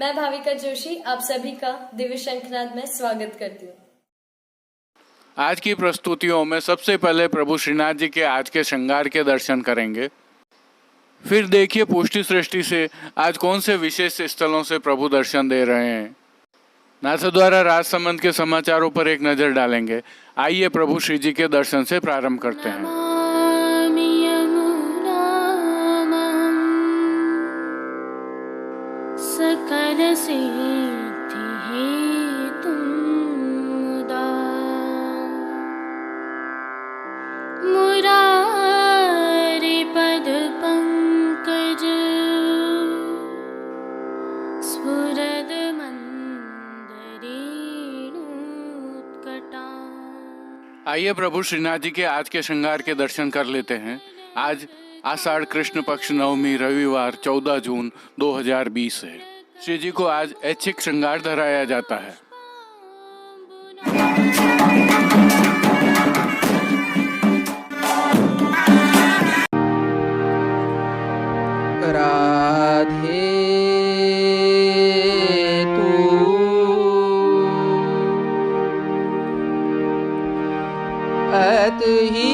मैं भाविका जोशी आप सभी का दिव्य शंखनाद में स्वागत करती हूँ। आज की प्रस्तुतियों में सबसे पहले प्रभु श्रीनाथ जी के आज के श्रृंगार के दर्शन करेंगे। फिर देखिए पुष्टि सृष्टि से आज कौन से विशेष स्थलों से प्रभु दर्शन दे रहे हैं। नाथद्वारा राजसमंद के समाचारों पर एक नजर डालेंगे। आइए प्रभु श्री जी के दर्शन से प्रारंभ करते हैं। सकल सिद्धि हेतु मुदा मुरारी पद पंकज स्फुरद मंदरेणुत्कटा। आइए प्रभु श्रीनाथ जी के आज के श्रृंगार के दर्शन कर लेते हैं। आज आषाढ़ कृष्ण पक्ष नवमी रविवार 14 जून 2020 है। श्री जी को आज ऐच्छिक श्रृंगार धराया जाता है। राधे तू अत ही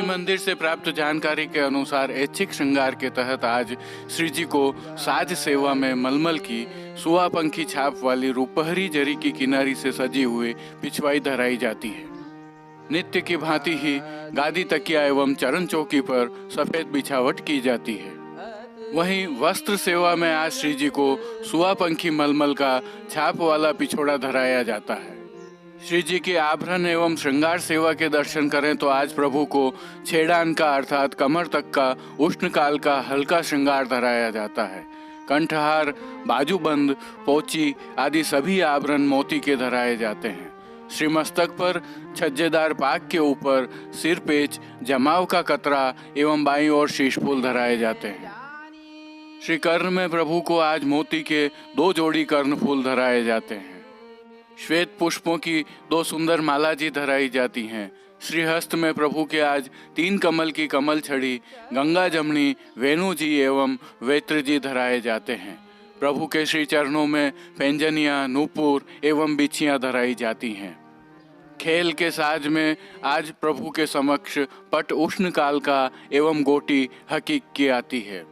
मंदिर से प्राप्त जानकारी के अनुसार ऐच्छिक श्रृंगार के तहत आज श्री जी को साज सेवा में मलमल की सुआपंखी छाप वाली रूपहरी जरी की किनारी से सजी हुई पिछवाई धराई जाती है। नित्य की भांति ही गादी तकिया एवं चरण चौकी पर सफेद बिछावट की जाती है। वहीं वस्त्र सेवा में आज श्री जी को सुआपंखी मलमल का छाप वाला पिछोड़ा धराया जाता है। श्री जी के आभरण एवं श्रृंगार सेवा के दर्शन करें तो आज प्रभु को छेड़ान का अर्थात कमर तक का उष्णकाल का हल्का श्रृंगार धराया जाता है। कंठहार, बाजूबंद, पोची आदि सभी आभरण मोती के धराए जाते हैं। श्री मस्तक पर छज्जेदार पाग के ऊपर सिरपेच, जमाव का कतरा एवं बाईं ओर शीशफूल धराए जाते हैं। श्री कर्ण में प्रभु को आज मोती के 2 जोड़ी कर्णफूल धराए जाते हैं। श्वेत पुष्पों की 2 सुंदर माला जी धराई जाती हैं। श्रीहस्त में प्रभु के आज 3 कमल की कमल छड़ी, गंगा जमनी, वेणु जी एवं वेत्र जी धराए जाते हैं। प्रभु के श्री चरणों में पैंजनियाँ, नूपुर एवं बिछियाँ धराई जाती हैं। खेल के साज में आज प्रभु के समक्ष पट उष्ण काल का एवं गोटी हकीक की आती है।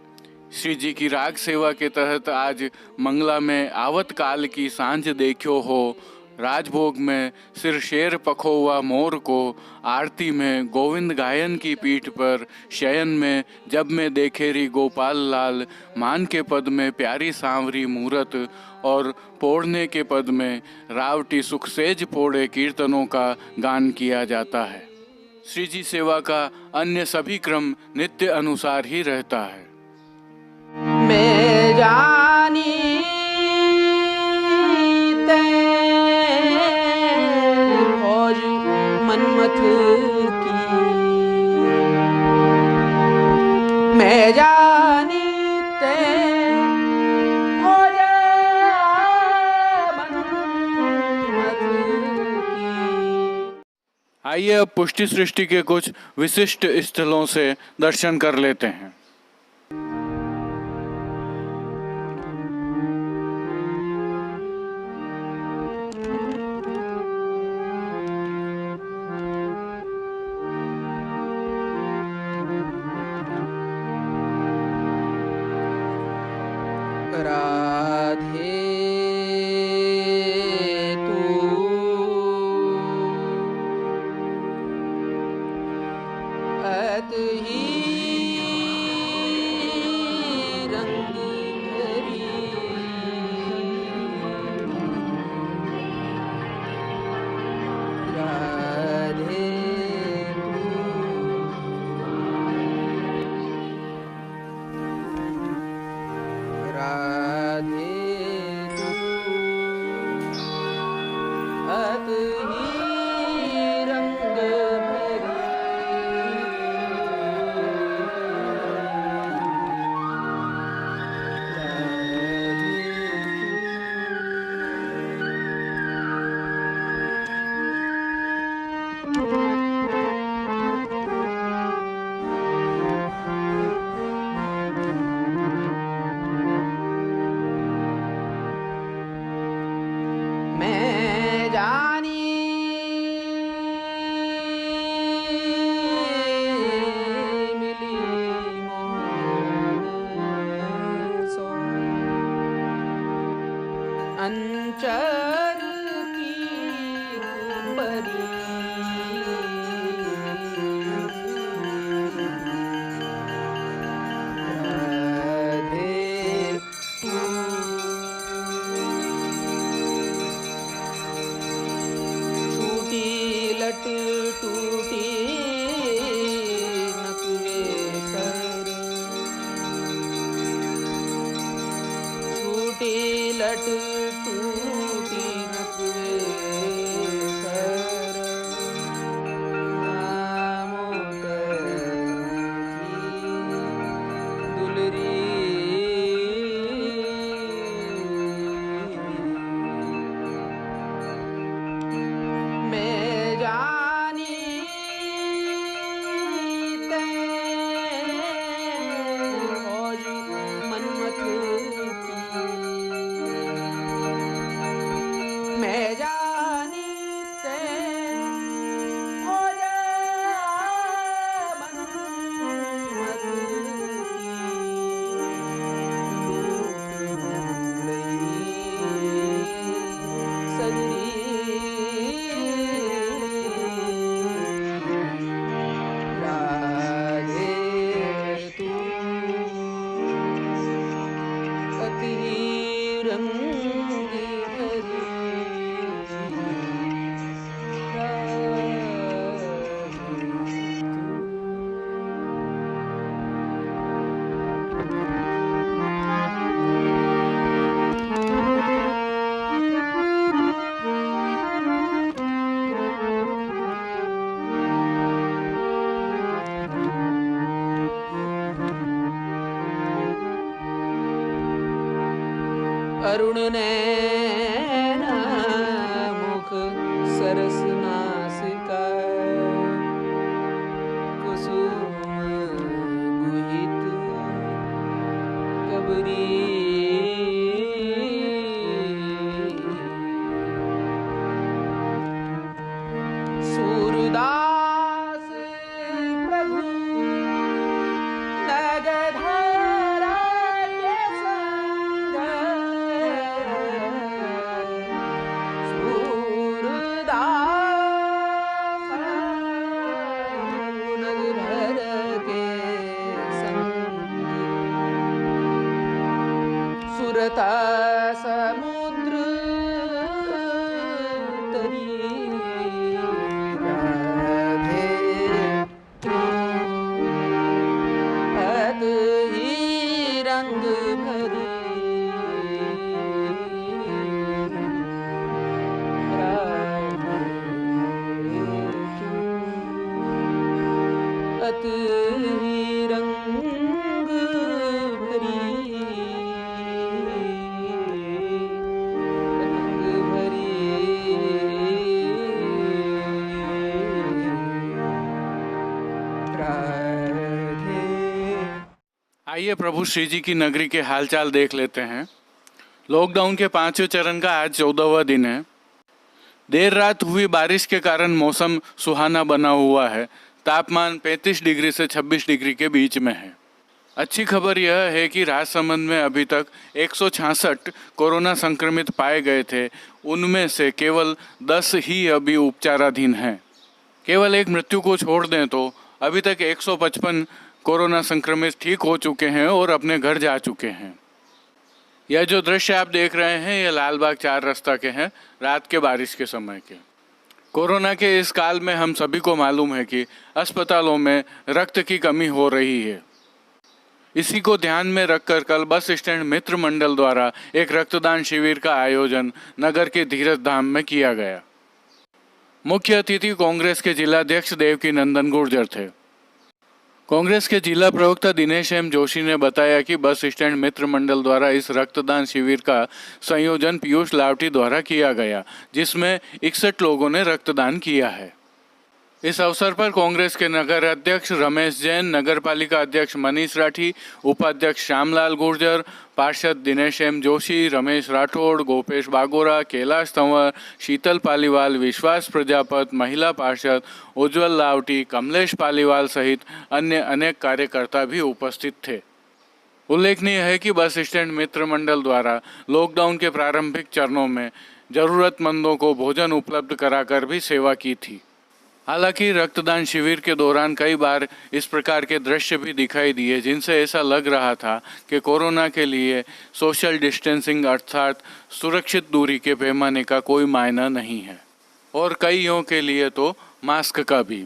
श्री जी की राग सेवा के तहत आज मंगला में आवत काल की सांझ देखियो हो, राजभोग में सिर शेर पखोवा मोर को, आरती में गोविंद गायन की पीठ पर, शयन में जब में देखेरी गोपाल लाल, मान के पद में प्यारी सांवरी मूरत और पोड़ने के पद में रावटी सुखसेज पोड़े कीर्तनों का गान किया जाता है। श्री जी सेवा का अन्य सभी क्रम नित्य अनुसार ही रहता है। मैं जानी फौज मनमथ की, मैं जानी फौज मनमथ की। आइए अब पुष्टि सृष्टि के कुछ विशिष्ट स्थलों से दर्शन कर लेते हैं। राधे तू अत ही चंचल की परी राधे तू छूटी लट टूटी नकवे सर छूटी लट टूटी नकवे सर नामों की दुलरी मैं जानी ते फौज मनमथ की मैं जानी ते फौज मनमथ अरुण नैन मुख सरस नासिका कुसुम गुहित कबरी सूरदास प्रभु नगधरा के संग सूरदास प्रभु नगधरा के संग सुरता समुद्र तरी राधे अत ही रंग भरी राधे अत ही रंग भरी आइए प्रभु श्री जी की नगरी के हालचाल देख लेते हैं। लॉकडाउन के 5वें चरण का आज 14वां दिन है। देर रात हुई बारिश के कारण मौसम सुहाना बना हुआ है। तापमान 35 डिग्री से 26 डिग्री के बीच में है। अच्छी खबर यह है कि राजसमंद में अभी तक 166 कोरोना संक्रमित पाए गए थे। उनमें से केवल 10 ही अभी उपचाराधीन हैं। केवल एक मृत्यु को छोड़ दें तो अभी तक 155 कोरोना संक्रमित ठीक हो चुके हैं और अपने घर जा चुके हैं। यह जो दृश्य आप देख रहे हैं यह लालबाग 4 रास्ता के हैं, रात के बारिश के समय के। कोरोना के इस काल में हम सभी को मालूम है कि अस्पतालों में रक्त की कमी हो रही है। इसी को ध्यान में रखकर कल बस स्टैंड मित्र मंडल द्वारा एक रक्तदान शिविर का आयोजन नगर के धीरज धाम में किया गया। मुख्य अतिथि कांग्रेस के जिलाध्यक्ष देवकी नंदन गुर्जर थे। कांग्रेस के जिला प्रवक्ता दिनेश एम जोशी ने बताया कि बस स्टैंड मित्र मंडल द्वारा इस रक्तदान शिविर का संयोजन पीयूष लावटी द्वारा किया गया, जिसमें 61 लोगों ने रक्तदान किया है। इस अवसर पर कांग्रेस के नगर अध्यक्ष रमेश जैन, नगर पालिका अध्यक्ष मनीष राठी, उपाध्यक्ष श्यामलाल गुर्जर, पार्षद दिनेश एम जोशी, रमेश राठौड़, गोपेश बागोरा, कैलाश तंवर, शीतल पालीवाल, विश्वास प्रजापत, महिला पार्षद उज्जवल लावटी, कमलेश पालीवाल सहित अन्य अनेक कार्यकर्ता भी उपस्थित थे। उल्लेखनीय है कि बस स्टैंड मित्र मंडल द्वारा लॉकडाउन के प्रारंभिक चरणों में जरूरतमंदों को भोजन उपलब्ध कराकर भी सेवा की थी। हालांकि रक्तदान शिविर के दौरान कई बार इस प्रकार के दृश्य भी दिखाई दिए जिनसे ऐसा लग रहा था कि कोरोना के लिए सोशल डिस्टेंसिंग अर्थात सुरक्षित दूरी के पैमाने का कोई मायना नहीं है और कईयों के लिए तो मास्क का भी।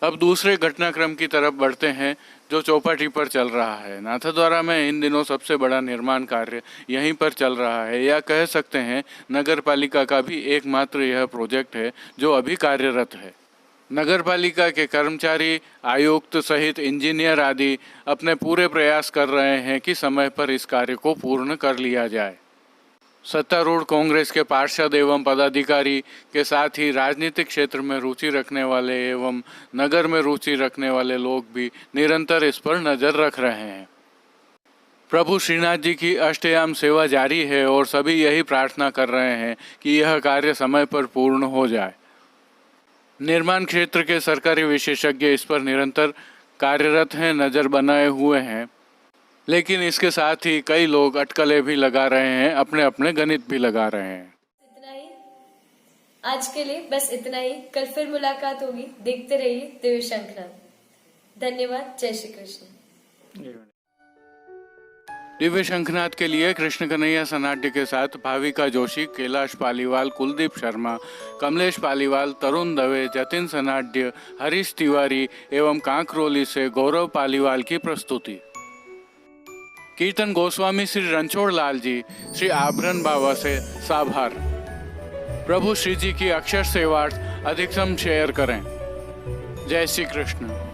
अब दूसरे घटनाक्रम की तरफ बढ़ते हैं जो चौपाटी पर चल रहा है। नाथद्वारा में इन दिनों सबसे बड़ा निर्माण कार्य यहीं पर चल रहा है, या कह सकते हैं नगर पालिका का भी एकमात्र यह प्रोजेक्ट है जो अभी कार्यरत है। नगर पालिका के कर्मचारी, आयुक्त सहित इंजीनियर आदि अपने पूरे प्रयास कर रहे हैं कि समय पर इस कार्य को पूर्ण कर लिया जाए। सत्तारूढ़ कांग्रेस के पार्षद एवं पदाधिकारी के साथ ही राजनीतिक क्षेत्र में रुचि रखने वाले एवं नगर में रुचि रखने वाले लोग भी निरंतर इस पर नजर रख रहे हैं। प्रभु श्रीनाथ जी की अष्टयाम सेवा जारी है और सभी यही प्रार्थना कर रहे हैं कि यह कार्य समय पर पूर्ण हो जाए। निर्माण क्षेत्र के सरकारी विशेषज्ञ इस पर निरंतर कार्यरत हैं, नजर बनाए हुए हैं, लेकिन इसके साथ ही कई लोग अटकलें भी लगा रहे हैं, अपने अपने गणित भी लगा रहे हैं। इतना ही आज के लिए, बस इतना ही। कल फिर मुलाकात होगी। देखते रहिए दिव्य शंखनाद। धन्यवाद। जय श्री कृष्ण। दिव्य शंखनाद के लिए कृष्ण कन्हैया सनाट्य के साथ भाविका जोशी, कैलाश पालीवाल, कुलदीप शर्मा, कमलेश पालीवाल, तरुण दवे, जतिन सनाट्य, हरीश तिवारी एवं कांकरोली से गौरव पालीवाल की प्रस्तुति। कीर्तन गोस्वामी श्री रणछोड़ लाल जी, श्री आभरण बाबा से साभार। प्रभु श्री जी की अक्षर सेवार्थ अधिकतम शेयर करें। जय श्री कृष्ण।